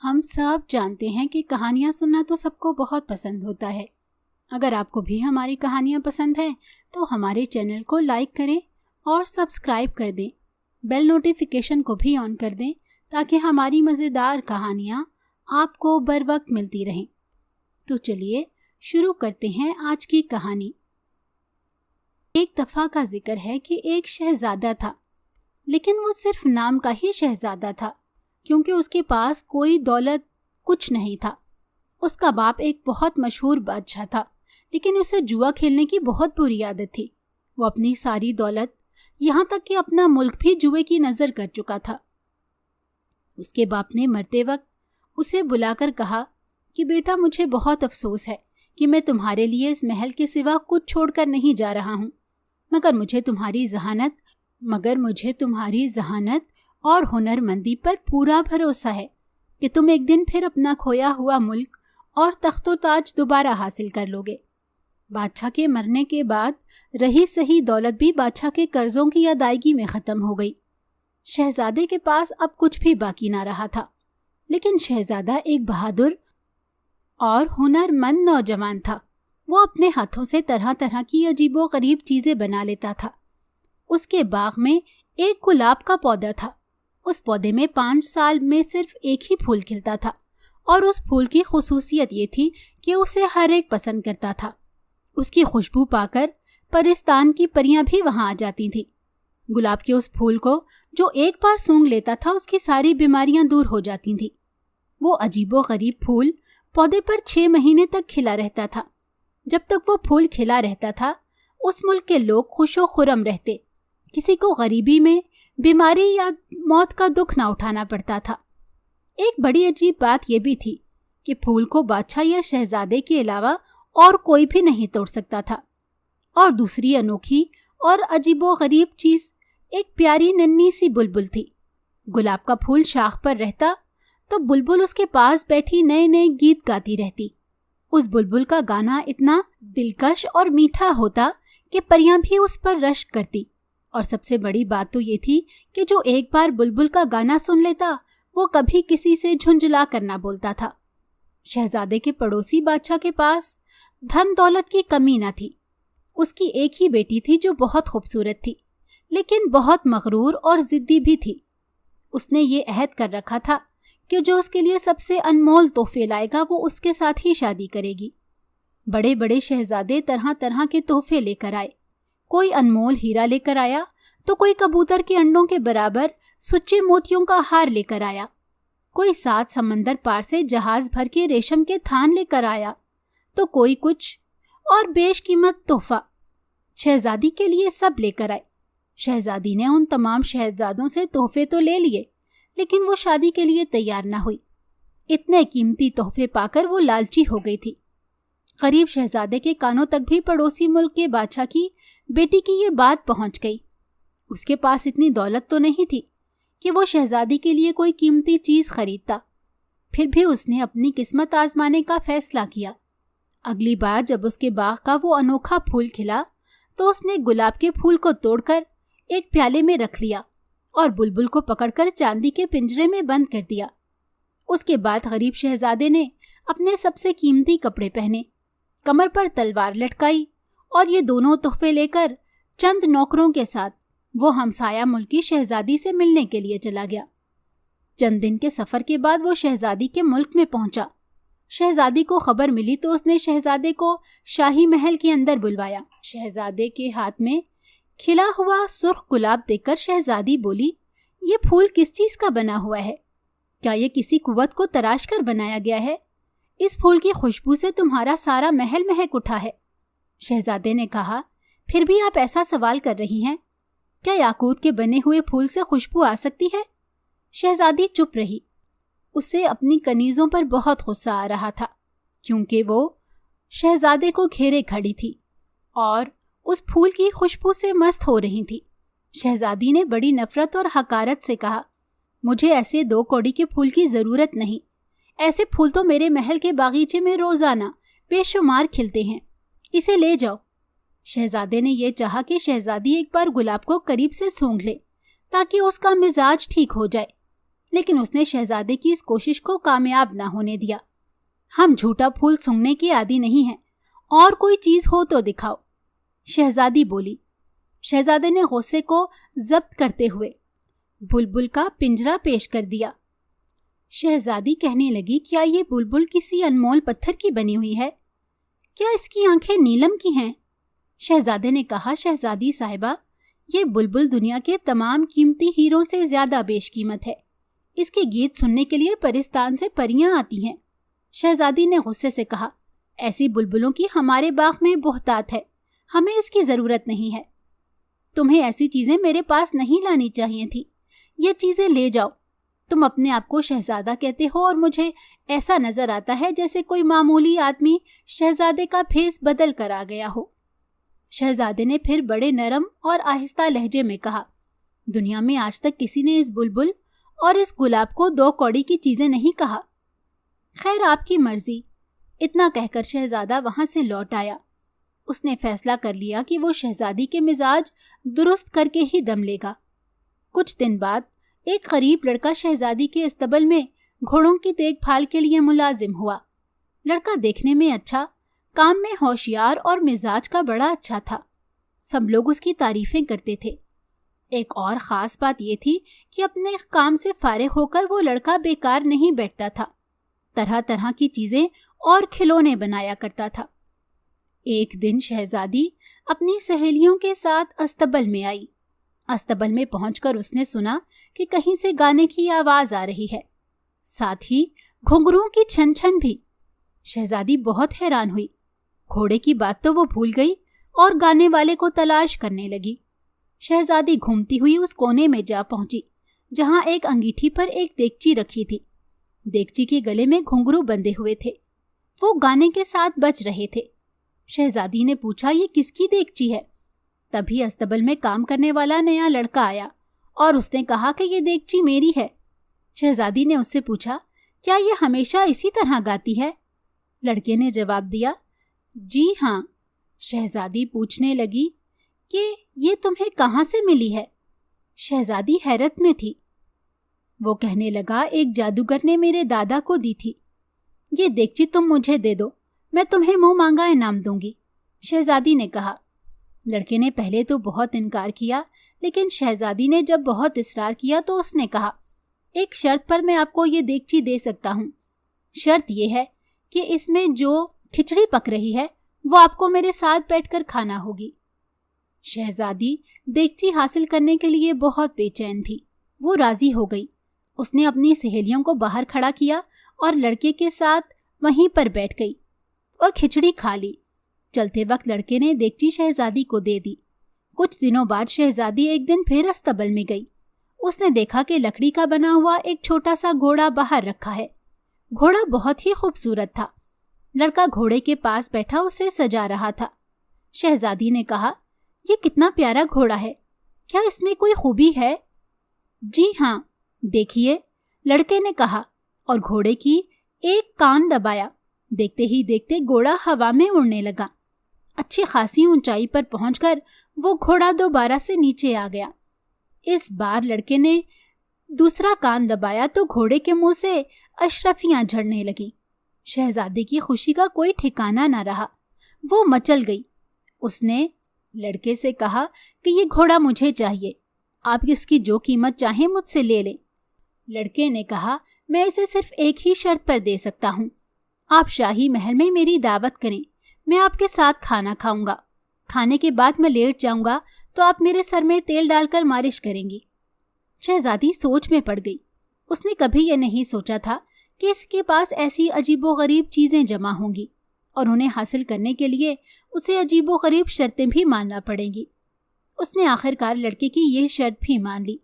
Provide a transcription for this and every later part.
ہم سب جانتے ہیں کہ کہانیاں سننا تو سب کو بہت پسند ہوتا ہے۔ اگر آپ کو بھی ہماری کہانیاں پسند ہیں تو ہمارے چینل کو لائک کریں اور سبسکرائب کر دیں۔ بیل نوٹیفیکیشن کو بھی آن کر دیں تاکہ ہماری مزیدار کہانیاں آپ کو بر وقت ملتی رہیں۔ تو چلیے شروع کرتے ہیں آج کی کہانی۔ ایک دفعہ کا ذکر ہے کہ ایک شہزادہ تھا، لیکن وہ صرف نام کا ہی شہزادہ تھا، کیونکہ اس کے پاس کوئی دولت کچھ نہیں تھا۔ اس کا باپ ایک بہت مشہور بادشاہ تھا، لیکن اسے جوا کھیلنے کی بہت بری عادت تھی۔ وہ اپنی ساری دولت، یہاں تک کہ اپنا ملک بھی جوئے کی نظر کر چکا تھا۔ اس کے باپ نے مرتے وقت اسے بلا کر کہا کہ بیٹا، مجھے بہت افسوس ہے کہ میں تمہارے لیے اس محل کے سوا کچھ چھوڑ کر نہیں جا رہا ہوں، مگر مجھے تمہاری ذہانت اور ہنر مندی پر پورا بھروسہ ہے کہ تم ایک دن پھر اپنا کھویا ہوا ملک اور تخت و تاج دوبارہ حاصل کر لو گے۔ بادشاہ کے مرنے کے بعد رہی سہی دولت بھی بادشاہ کے قرضوں کی ادائیگی میں ختم ہو گئی۔ شہزادے کے پاس اب کچھ بھی باقی نہ رہا تھا، لیکن شہزادہ ایک بہادر اور ہنر مند نوجوان تھا۔ وہ اپنے ہاتھوں سے طرح طرح کی عجیب و غریب چیزیں بنا لیتا تھا۔ اس کے باغ میں ایک گلاب کا پودا تھا۔ اس پودے میں 5 سال میں صرف ایک ہی پھول کھلتا تھا، اور اس پھول کی خصوصیت یہ تھی کہ اسے ہر ایک پسند کرتا تھا۔ اس کی خوشبو پا کر پرستان کی پریاں بھی وہاں آ جاتی تھیں۔ گلاب کے اس پھول کو جو ایک بار سونگھ لیتا تھا، اس کی ساری بیماریاں دور ہو جاتی تھیں۔ وہ عجیب و غریب پھول پودے پر 6 مہینے تک کھلا رہتا تھا۔ جب تک وہ پھول کھلا رہتا تھا، اس ملک کے لوگ خوش و خرم رہتے۔ کسی کو غریبی میں، بیماری یا موت کا دکھ نہ اٹھانا پڑتا تھا۔ ایک بڑی عجیب بات یہ بھی تھی کہ پھول کو بادشاہ یا شہزادے کے علاوہ اور کوئی بھی نہیں توڑ سکتا تھا۔ اور دوسری انوکھی اور عجیب و غریب چیز ایک پیاری ننھی سی بلبل تھی۔ گلاب کا پھول شاخ پر رہتا تو بلبل اس کے پاس بیٹھی نئے نئے گیت گاتی رہتی۔ اس بلبل کا گانا اتنا دلکش اور میٹھا ہوتا کہ پریاں بھی اس پر رشک کرتی۔ اور سب سے بڑی بات تو یہ تھی کہ جو ایک بار بلبل کا گانا سن لیتا، وہ کبھی کسی سے جھنجھلا کر نہ بولتا تھا۔ شہزادے کے پڑوسی بادشاہ کے پاس دھن دولت کی کمی نہ تھی۔ اس کی ایک ہی بیٹی تھی جو بہت خوبصورت تھی، لیکن بہت مغرور اور ضدی بھی تھی۔ اس نے یہ عہد کر رکھا تھا کہ جو اس کے لیے سب سے انمول تحفے لائے گا، وہ اس کے ساتھ ہی شادی کرے گی۔ بڑے بڑے شہزادے طرح طرح کے تحفے لے کر آئے۔ کوئی انمول ہیرا لے کر آیا تو کوئی کبوتر کے انڈوں کے برابر سچے موتیوں کا ہار لے کر آیا۔ کوئی 7 سمندر پار سے جہاز بھر کے ریشم کے تھان لے کر آیا تو کوئی کچھ اور بیش قیمت تحفہ شہزادی کے لیے سب لے کر آئے۔ شہزادی نے ان تمام شہزادوں سے تحفے تو لے لیے، لیکن وہ شادی کے لیے تیار نہ ہوئی۔ اتنے قیمتی تحفے پا کر وہ لالچی ہو گئی تھی۔ غریب شہزادے کے کانوں تک بھی پڑوسی ملک کے بادشاہ کی بیٹی کی یہ بات پہنچ گئی۔ اس کے پاس اتنی دولت تو نہیں تھی کہ وہ شہزادی کے لیے کوئی قیمتی چیز خریدتا، پھر بھی اس نے اپنی قسمت آزمانے کا فیصلہ کیا۔ اگلی بار جب اس کے باغ کا وہ انوکھا پھول کھلا تو اس نے گلاب کے پھول کو توڑ کر ایک پیالے میں رکھ لیا اور بلبل کو پکڑ کر چاندی کے پنجرے میں بند کر دیا۔ اس کے بعد غریب شہزادے نے اپنے سب سے قیمتی کپڑے پہنے، کمر پر تلوار لٹکائی، اور یہ دونوں تحفے لے کر چند نوکروں کے ساتھ وہ ہمسایہ ملک کی شہزادی سے ملنے کے لیے چلا گیا۔ چند دن کے سفر کے بعد وہ شہزادی کے ملک میں پہنچا۔ شہزادی کو خبر ملی تو اس نے شہزادے کو شاہی محل کے اندر بلوایا۔ شہزادے کے ہاتھ میں کھلا ہوا سرخ گلاب دیکھ کر شہزادی بولی، یہ پھول کس چیز کا بنا ہوا ہے؟ کیا یہ کسی قوت کو تراش کر بنایا گیا ہے؟ اس پھول کی خوشبو سے تمہارا سارا محل مہک اٹھا ہے۔ شہزادے نے کہا، پھر بھی آپ ایسا سوال کر رہی ہیں، کیا یاقوت کے بنے ہوئے پھول سے خوشبو آ سکتی ہے؟ شہزادی چپ رہی۔ اس سے اپنی کنیزوں پر بہت غصہ آ رہا تھا، کیونکہ وہ شہزادے کو گھیرے کھڑی تھی اور اس پھول کی خوشبو سے مست ہو رہی تھی۔ شہزادی نے بڑی نفرت اور حقارت سے کہا، مجھے ایسے 2 کوڑی کے پھول کی ضرورت نہیں۔ ایسے پھول تو میرے محل کے باغیچے میں روزانہ بے شمار کھلتے ہیں، اسے لے جاؤ۔ شہزادے نے یہ چاہا کہ شہزادی ایک بار گلاب کو قریب سے سونگھ لے تاکہ اس کا مزاج ٹھیک ہو جائے، लेकिन उसने शहजादे की इस कोशिश को कामयाब न होने दिया। हम झूठा फूल सूंघने के आदी नहीं हैं, और कोई चीज हो तो दिखाओ, शहजादी बोली। शहजादे ने गुस्से को जब्त करते हुए बुलबुल का पिंजरा पेश कर दिया। शहजादी कहने लगी, क्या ये बुलबुल किसी अनमोल पत्थर की बनी हुई है? क्या इसकी आंखें नीलम की हैं? शहजादे ने कहा, शहजादी साहिबा, ये बुलबुल दुनिया के तमाम कीमती हीरों से ज्यादा बेशकीमत है। इसके गीत सुनने के लिए परिस्तान से परियां आती हैं। शहजादी ने गुस्से से कहा, ऐसी बुलबुलों की हमारे बाग में बहुतात है, हमें इसकी जरूरत नहीं है। तुम्हें ऐसी चीजें मेरे पास नहीं लानी चाहिए थी। ये चीजें ले जाओ। तुम अपने आप को शहजादा कहते हो और मुझे ऐसा नजर आता है जैसे कोई मामूली आदमी शहजादे का भेस बदल कर आ गया हो। शहजादे ने फिर बड़े नरम और आहिस्ता लहजे में कहा, दुनिया में आज तक किसी ने इस बुलबुल और इस गुलाब को 2 कौड़ी की चीजें नहीं कहा। खैर, आपकी मर्जी। इतना कहकर शहजादा वहां से लौट आया। उसने फैसला कर लिया कि वो शहजादी के मिजाज दुरुस्त करके ही दम लेगा। कुछ दिन बाद एक गरीब लड़का शहजादी के इस्तबल में घोड़ों की देखभाल के लिए मुलाजिम हुआ। लड़का देखने में अच्छा, काम में होशियार और मिजाज का बड़ा अच्छा था। सब लोग उसकी तारीफें करते थे। एक और ख़ास बात यह थी कि अपने काम से फारिग होकर वो लड़का बेकार नहीं बैठता था। तरह तरह की चीज़ें और खिलौने बनाया करता था। एक दिन शहजादी अपनी सहेलियों के साथ अस्तबल में आई। अस्तबल में पहुंचकर उसने सुना कि कहीं से गाने की आवाज आ रही है, साथ ही घुंघरूओं की छन छन भी। शहजादी बहुत हैरान हुई। घोड़े की बात तो वो भूल गई और गाने वाले को तलाश करने लगी। शहजादी घूमती हुई उस कोने में जा पहुंची जहां एक अंगीठी पर एक देगची रखी थी। देगची के गले में घुंघरू बंधे हुए थे। वो गाने के साथ बज रहे थे। शहजादी ने पूछा, ये किसकी देगची है? तभी अस्तबल में काम करने वाला नया लड़का आया और उसने कहा कि ये देगची मेरी है। शहजादी ने उससे पूछा, क्या ये हमेशा इसी तरह गाती है? लड़के ने जवाब दिया, जी हाँ। शहजादी पूछने लगी कि ये तुम्हें कहाँ से मिली है? शहजादी हैरत में थी। वो कहने लगा, एक जादूगर ने मेरे दादा को दी थी। ये देगची तुम मुझे दे दो, मैं तुम्हें मुंह मांगा इनाम दूंगी, शहजादी ने कहा। लड़के ने पहले तो बहुत इनकार किया, लेकिन शहजादी ने जब बहुत इसरार किया तो उसने कहा, एक शर्त पर मैं आपको ये देगची दे सकता हूँ। शर्त यह है कि इसमें जो खिचड़ी पक रही है वो आपको मेरे साथ बैठकर खाना होगी। शहजादी देगची हासिल करने के लिए बहुत बेचैन थी। वो राजी हो गई। उसने अपनी सहेलियों को बाहर खड़ा किया और लड़के के साथ वहीं पर बैठ गई और खिचड़ी खा ली। चलते वक्त लड़के ने देगची शहजादी को दे दी। कुछ दिनों बाद शहजादी एक दिन फिर अस्तबल में गई। उसने देखा कि लकड़ी का बना हुआ एक छोटा सा घोड़ा बाहर रखा है। घोड़ा बहुत ही खूबसूरत था। लड़का घोड़े के पास बैठा उसे सजा रहा था। शहजादी ने कहा, ये कितना प्यारा घोड़ा है, क्या इसमें कोई खूबी है? जी हाँ, देखिए, लड़के ने कहा और घोड़े की एक कान दबाया। देखते ही देखते घोड़ा हवा में उड़ने लगा। अच्छी खासी ऊंचाई पर पहुंचकर वो घोड़ा दोबारा से नीचे आ गया। इस बार लड़के ने दूसरा कान दबाया तो घोड़े के मुंह से अशरफियां झड़ने लगी। शहजादे की खुशी का कोई ठिकाना न रहा। वो मचल गई। उसने लड़के से कहा कि ये घोड़ा मुझे चाहिए, आप इसकी जो कीमत चाहें मुझसे ले लें। लड़के ने कहा, मैं इसे सिर्फ एक ही शर्त पर दे सकता हूँ। आप शाही महल में मेरी दावत करें, मैं आपके साथ खाना खाऊंगा। खाने के बाद मैं लेट जाऊंगा तो आप मेरे सर में तेल डालकर मालिश करेंगी। शहजादी सोच में पड़ गई। उसने कभी यह नहीं सोचा था कि इसके पास ऐसी अजीबोगरीब चीजें जमा होंगी और उन्हें हासिल करने के लिए उसे अजीबोगरीब शर्तें भी मानना पड़ेंगी। उसने आखिरकार लड़के की यह शर्त भी मान ली।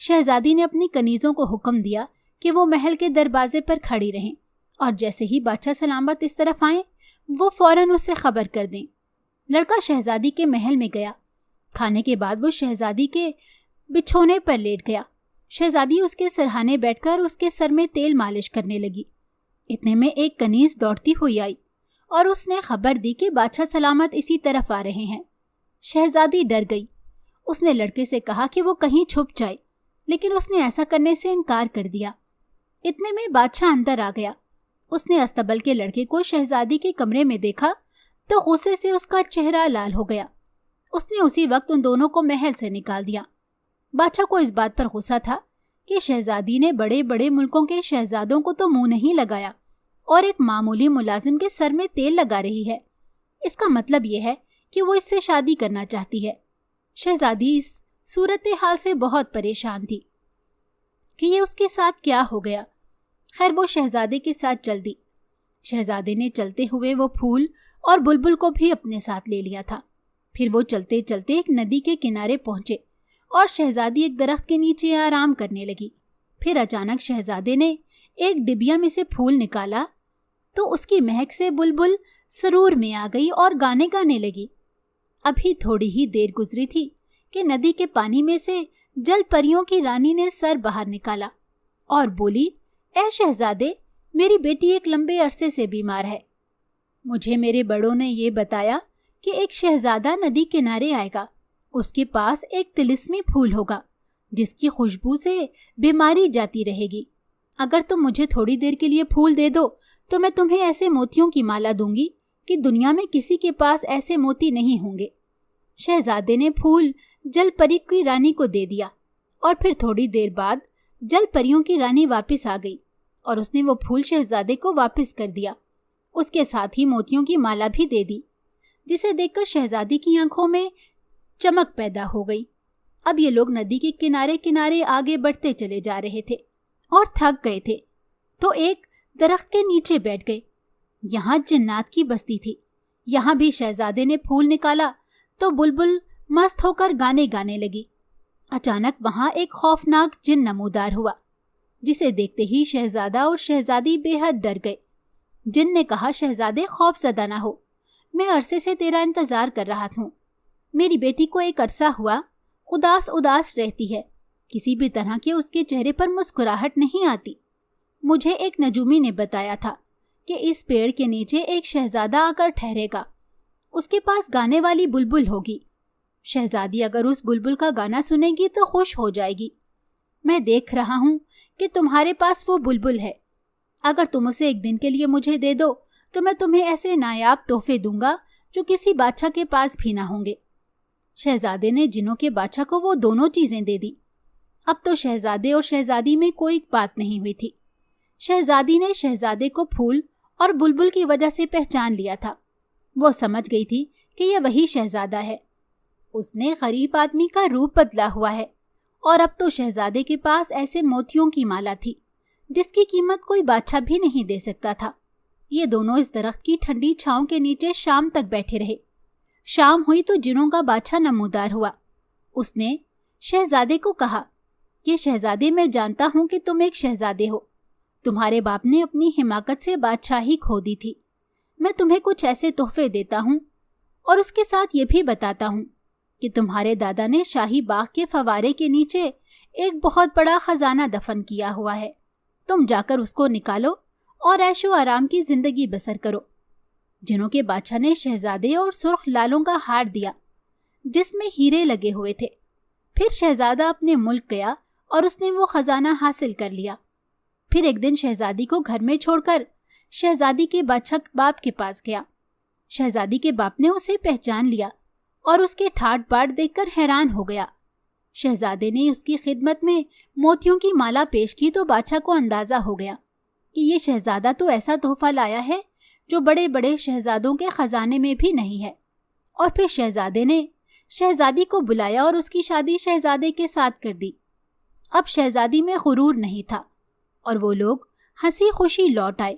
शहजादी ने अपनी कनीज़ों को हुक्म दिया कि वो महल के दरवाजे पर खड़ी रहें और जैसे ही बादशाह सलामत इस तरफ आए वो फौरन उससे खबर कर दें। लड़का शहजादी के महल में गया। खाने के बाद वो शहजादी के बिछोने पर लेट गया। शहजादी उसके सरहाने बैठकर उसके सर में तेल मालिश करने लगी। इतने में एक कनीज दौड़ती हुई आई और उसने खबर दी कि बादशाह सलामत इसी तरफ आ रहे हैं। शहजादी डर गई। उसने लड़के से कहा कि वो कहीं छुप जाए, लेकिन उसने ऐसा करने से इनकार कर दिया। इतने में बादशाह अंदर आ गया। उसने अस्तबल के लड़के को शहजादी के कमरे में देखा तो गुस्से से उसका चेहरा लाल हो गया। उसने उसी वक्त उन दोनों को महल से निकाल दिया। बादशाह को इस बात पर गुस्सा था कि शहजादी ने बड़े बड़े मुल्कों के शहजादों को तो मुंह नहीं लगाया और एक मामूली मुलाजिम के सर में तेल लगा रही है। इसका मतलब यह है कि वो इससे शादी करना चाहती है। शहजादी इस सूरत हाल से बहुत परेशान थी कि ये उसके साथ क्या हो गया। खैर वो शहजादे के साथ चल दी। शहजादे ने चलते हुए वो फूल और बुलबुल को भी अपने साथ ले लिया था। फिर वो चलते चलते एक नदी के किनारे पहुंचे और शहजादी एक दरख्त के नीचे आराम करने लगी। फिर अचानक शहजादे ने एक डिबिया में से फूल निकाला तो उसकी महक से बुलबुल सरूर में आ गई और गाने गाने लगी। अभी थोड़ी ही देर गुजरी थी कि नदी के पानी में से जल परियों की रानी ने सर बाहर निकाला और बोली, ए शहजादे, मेरी बेटी एक लंबे अरसे से बीमार है। मुझे मेरे बड़ों ने ये बताया कि एक शहजादा नदी किनारे आएगा। उसके पास एक तिलिस्मी फूल होगा जिसकी खुशबू से बीमारी जाती रहेगी। अगर तुम मुझे थोड़ी देर के लिए फूल दे दो तो मैं तुम्हें ऐसे मोतियों की माला दूंगी कि दुनिया में किसी के पास ऐसे मोती नहीं होंगे। शहजादे ने फूल जल परी की रानी को दे दिया और फिर थोड़ी देर बाद जल परियों की रानी वापस आ गई और उसने वो फूल शहजादे को वापस कर दिया। उसके साथ ही मोतियों की माला भी दे दी, जिसे देखकर शहजादी की आंखों में चमक पैदा हो गई। अब ये लोग नदी के किनारे किनारे आगे बढ़ते चले जा रहे थे और थक गए थे तो एक दरख्त के नीचे बैठ गए। यहाँ जिन्नात की बस्ती थी। यहाँ भी शहजादे ने फूल निकाला तो बुलबुल मस्त होकर गाने गाने लगी। अचानक वहां एक खौफनाक जिन नमूदार हुआ, जिसे देखते ही शहजादा और शहजादी बेहद डर गए। जिन ने कहा, शहजादे खौफजदा ना हो, मैं अरसे से तेरा इंतजार कर रहा हूँ। मेरी बेटी को एक अरसा हुआ उदास उदास रहती है। किसी भी तरह के उसके चेहरे पर मुस्कुराहट नहीं आती। मुझे एक नजूमी ने बताया था कि इस पेड़ के नीचे एक शहजादा आकर ठहरेगा। उसके पास गाने वाली बुलबुल होगी। शहजादी अगर उस बुलबुल का गाना सुनेगी तो खुश हो जाएगी। मैं देख रहा हूँ कि तुम्हारे पास वो बुलबुल है। अगर तुम उसे एक दिन के लिए मुझे दे दो तो मैं तुम्हें ऐसे नायाब तोहफे दूंगा जो किसी बादशाह के पास भी ना होंगे। शहजादे ने जिनों के बादशाह को वो दोनों चीजें दे दी। अब तो शहजादे और शहजादी में कोई बात नहीं हुई थी। शहजादी ने शहजादे को फूल और बुलबुल की वजह से पहचान लिया था। वो समझ गई थी कि यह वही शहजादा है। उसने गरीब आदमी का रूप बदला हुआ है और अब तो शहजादे के पास ऐसे मोतियों की माला थी जिसकी कीमत कोई बादशाह भी नहीं दे सकता था। ये दोनों इस दरख्त की ठंडी छांव के नीचे शाम तक बैठे रहे। शाम हुई तो जिनों का बादशाह नमूदार हुआ। उसने शहजादे को कहा कि शहजादे, मैं जानता हूं कि तुम एक शहजादे हो। तुम्हारे बाप ने अपनी हिमाकत से बादशाही खो दी थी। मैं तुम्हें कुछ ऐसे तोहफे देता हूँ और उसके साथ ये भी बताता हूँ कि तुम्हारे दादा ने शाही बाग के फवारे के नीचे एक बहुत बड़ा खजाना दफन किया हुआ है। तुम जाकर उसको निकालो और ऐशो आराम की जिंदगी बसर करो। जिनों के बादशाह ने शहजादे और सुर्ख लालों का हार दिया जिसमें हीरे लगे हुए थे। फिर शहजादा अपने मुल्क गया और उसने वो खजाना हासिल कर लिया। फिर एक दिन शहजादी को घर में छोड़कर शहजादी के बादशाह बाप के पास गया। शहजादी के बाप ने उसे पहचान लिया और उसके ठाट बाट देखकर हैरान हो गया। शहजादे ने उसकी खिदमत में मोतियों की माला पेश की तो बादशाह को अंदाजा हो गया कि ये शहजादा तो ऐसा तोहफा लाया है जो बड़े बड़े शहजादों के खजाने में भी नहीं है। और फिर शहजादे ने शहजादी को बुलाया और उसकी शादी शहजादे के साथ कर दी। अब शहजादी में गुरूर नहीं था और वो लोग हंसी खुशी लौट आए।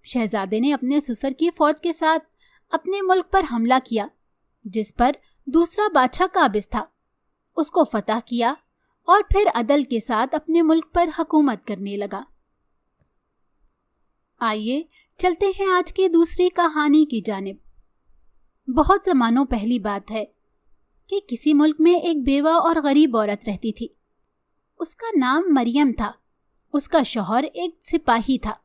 शहजादे ने अपने ससुर की फौज के साथ अपने मुल्क पर हमला किया जिस पर दूसरा बादशाह काबिज था। उसको फतह किया और फिर अदल के साथ अपने मुल्क पर हुकूमत करने लगा। आइए चलते हैं आज की दूसरी कहानी की जानिब। बहुत ज़मानों पहली बात है कि किसी मुल्क में एक बेवा और गरीब औरत रहती थी। उसका नाम मरियम था। उसका शौहर एक सिपाही था।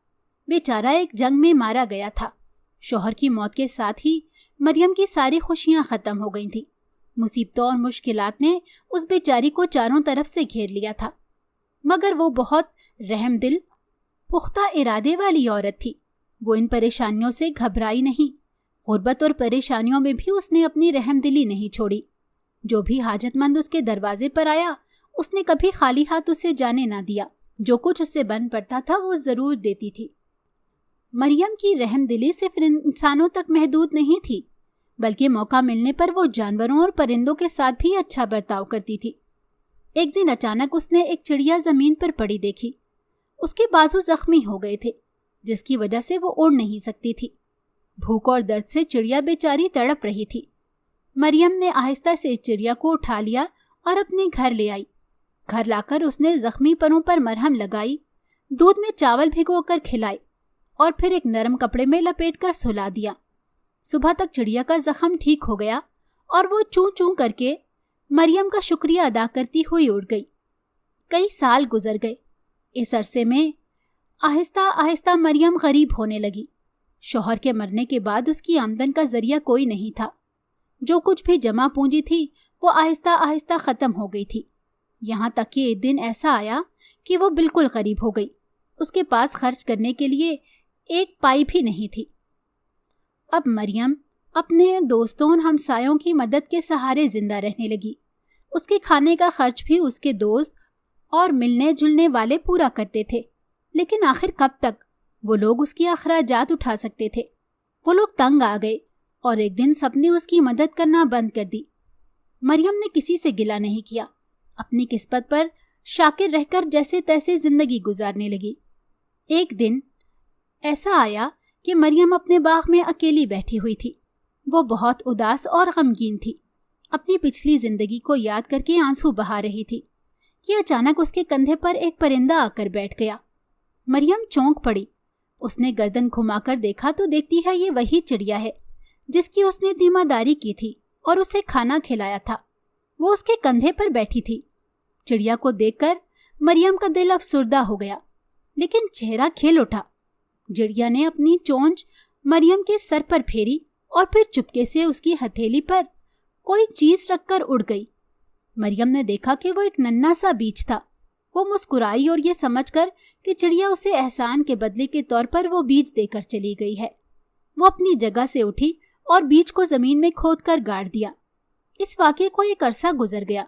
बेचारा एक जंग में मारा गया था। शौहर की मौत के साथ ही मरियम की सारी खुशियां ख़त्म हो गई थी। मुसीबतों और मुश्किलात ने उस बेचारी को चारों तरफ से घेर लिया था। مگر وہ بہت رحم دل پختہ ارادے والی عورت تھی۔ وہ ان پریشانیوں سے گھبرائی نہیں۔ غربت اور پریشانیوں میں بھی اس نے اپنی رحم دلی نہیں چھوڑی۔ جو بھی حاجت مند اس کے دروازے پر آیا اس نے کبھی خالی ہاتھ اسے جانے نہ دیا۔ جو کچھ اس سے بن پڑتا تھا وہ ضرور دیتی تھی۔ مریم کی رحم دلی صرف انسانوں تک محدود نہیں تھی، بلکہ موقع ملنے پر وہ جانوروں اور پرندوں کے ساتھ بھی اچھا برتاؤ کرتی تھی۔ ایک دن اچانک اس نے ایک چڑیا زمین پر پڑی دیکھی۔ اس کے بازو زخمی ہو گئے تھے، جس کی وجہ سے وہ اڑ نہیں سکتی تھی۔ بھوک اور درد سے چڑیا بیچاری تڑپ رہی تھی۔ مریم نے آہستہ سے چڑیا کو اٹھا لیا اور اپنے گھر لے آئی۔ گھر لا کر اس نے زخمی پروں پر مرہم لگائی، دودھ میں چاول بھگو کر کھلائے اور پھر ایک نرم کپڑے میں لپیٹ کر سلا دیا۔ صبح تک چڑیا کا زخم ٹھیک ہو گیا اور وہ چوں چوں کر کے مریم کا شکریہ ادا کرتی ہوئی اڑ گئی۔ کئی سال گزر گئے۔ اس عرصے میں آہستہ آہستہ مریم غریب ہونے لگی۔ شوہر کے مرنے کے بعد اس کی آمدن کا ذریعہ کوئی نہیں تھا۔ جو کچھ بھی جمع پونجی تھی وہ آہستہ آہستہ ختم ہو گئی تھی، یہاں تک کہ ایک دن ایسا آیا کہ وہ بالکل غریب ہو گئی۔ اس کے پاس خرچ کرنے کے لیے ایک پائی بھی نہیں تھی۔ اب مریم اپنے دوستوں اور ہمسایوں کی مدد کے سہارے زندہ رہنے لگی۔ اس کے کھانے کا خرچ بھی اس کے دوست اور ملنے جلنے والے پورا کرتے تھے، لیکن آخر کب تک وہ لوگ اس کی اخراجات اٹھا سکتے تھے؟ وہ لوگ تنگ آ گئے اور ایک دن سب نے اس کی مدد کرنا بند کر دی۔ مریم نے کسی سے گلہ نہیں کیا، اپنی قسمت پر شاکر رہ کر جیسے تیسے زندگی گزارنے لگی۔ ایک دن ایسا آیا کہ مریم اپنے باغ میں اکیلی بیٹھی ہوئی تھی۔ وہ بہت اداس اور غمگین تھی، اپنی پچھلی زندگی کو یاد کر کے آنسو بہا رہی تھی کہ اچانک اس کے کندھے پر ایک پرندہ آ کر بیٹھ گیا۔ مریم چونک پڑی۔ اس نے گردن گھما کر دیکھا تو دیکھتی ہے یہ وہی چڑیا ہے جس کی اس نے ذمہ داری کی تھی اور اسے کھانا کھلایا تھا۔ وہ اس کے کندھے پر بیٹھی تھی۔ چڑیا کو دیکھ کر مریم کا دل افسردہ ہو گیا، لیکن چہرہ کھل اٹھا۔ چڑیا نے اپنی چونچ مریم کے سر پر پھیری اور پھر چپکے سے اس کی ہتھیلی پر کوئی چیز رکھ کر اڑ گئی۔ مریم نے دیکھا کہ وہ ایک ننھا سا بیج تھا۔ وہ مسکرائی اور یہ سمجھ کر کہ چڑیا اسے احسان کے بدلے کے طور پر وہ بیج دے کر چلی گئی ہے۔ وہ اپنی جگہ سے اٹھی اور بیج کو زمین میں کھود کر گاڑ دیا۔ اس واقعے کو ایک عرصہ گزر گیا۔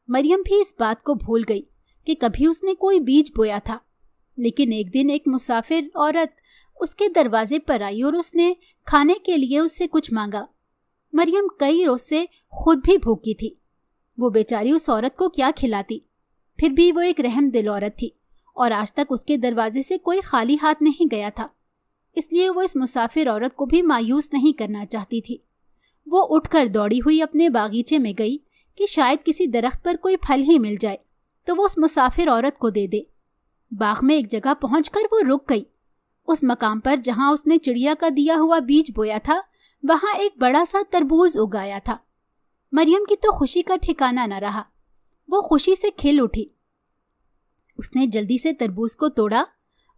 مریم بھی اس بات کو بھول گئی کہ کبھی اس نے کوئی بیج بویا تھا، لیکن ایک دن ایک مسافر عورت اس کے دروازے پر آئی اور اس نے کھانے کے لیے اس سے کچھ مانگا۔ مریم کئی روز سے خود بھی بھوکی تھی۔ وہ بیچاری اس عورت کو کیا کھلاتی؟ پھر بھی وہ ایک رحم دل عورت تھی اور آج تک اس کے دروازے سے کوئی خالی ہاتھ نہیں گیا تھا، اس لیے وہ اس مسافر عورت کو بھی مایوس نہیں کرنا چاہتی تھی۔ وہ اٹھ کر دوڑی ہوئی اپنے باغیچے میں گئی کہ شاید کسی درخت پر کوئی پھل ہی مل جائے تو وہ اس مسافر عورت کو دے دے۔ باغ میں ایک جگہ پہنچ کر وہ رک گئی۔ اس مقام پر جہاں اس نے چڑیا کا دیا ہوا بیج بویا تھا وہاں ایک بڑا سا تربوز اگایا تھا۔ مریم کی تو خوشی کا ٹھکانہ نہ رہا۔ وہ خوشی سے کھل اٹھی۔ اس نے جلدی سے تربوز کو توڑا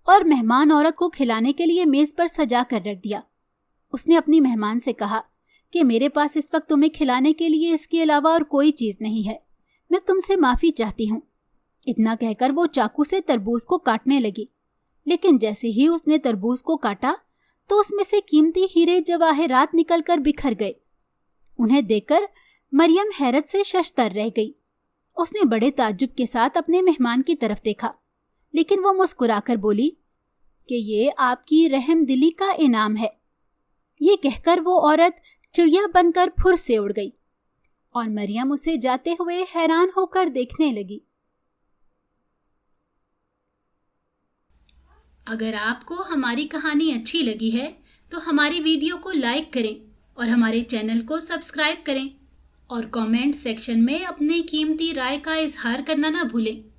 اور مہمان عورت کو کھلانے کے لیے میز پر سجا کر رکھ دیا۔ اس نے اپنی مہمان سے کہا کہ میرے پاس اس وقت تمہیں کھلانے کے لیے اس کے علاوہ اور کوئی چیز نہیں ہے، میں تم سے معافی چاہتی ہوں۔ اتنا کہہ کر وہ چاقو سے تربوز کو کاٹنے لگی، لیکن جیسے ہی اس نے تربوز کو کاٹا تو اس میں سے قیمتی ہیرے جواہرات نکل کر بکھر گئے۔ انہیں دیکھ کر مریم حیرت سے ششدر رہ گئی۔ اس نے بڑے تعجب کے ساتھ اپنے مہمان کی طرف دیکھا، لیکن وہ مسکرا کر بولی کہ یہ آپ کی رحم دلی کا انعام ہے۔ یہ کہہ کر وہ عورت چڑیا بن کر پھر سے اڑ گئی اور مریم اسے جاتے ہوئے حیران ہو کر دیکھنے لگی۔ اگر آپ کو ہماری کہانی اچھی لگی ہے تو ہماری ویڈیو کو لائک کریں اور ہمارے چینل کو سبسکرائب کریں اور کامنٹ سیکشن میں اپنی قیمتی رائے کا اظہار کرنا نہ بھولیں۔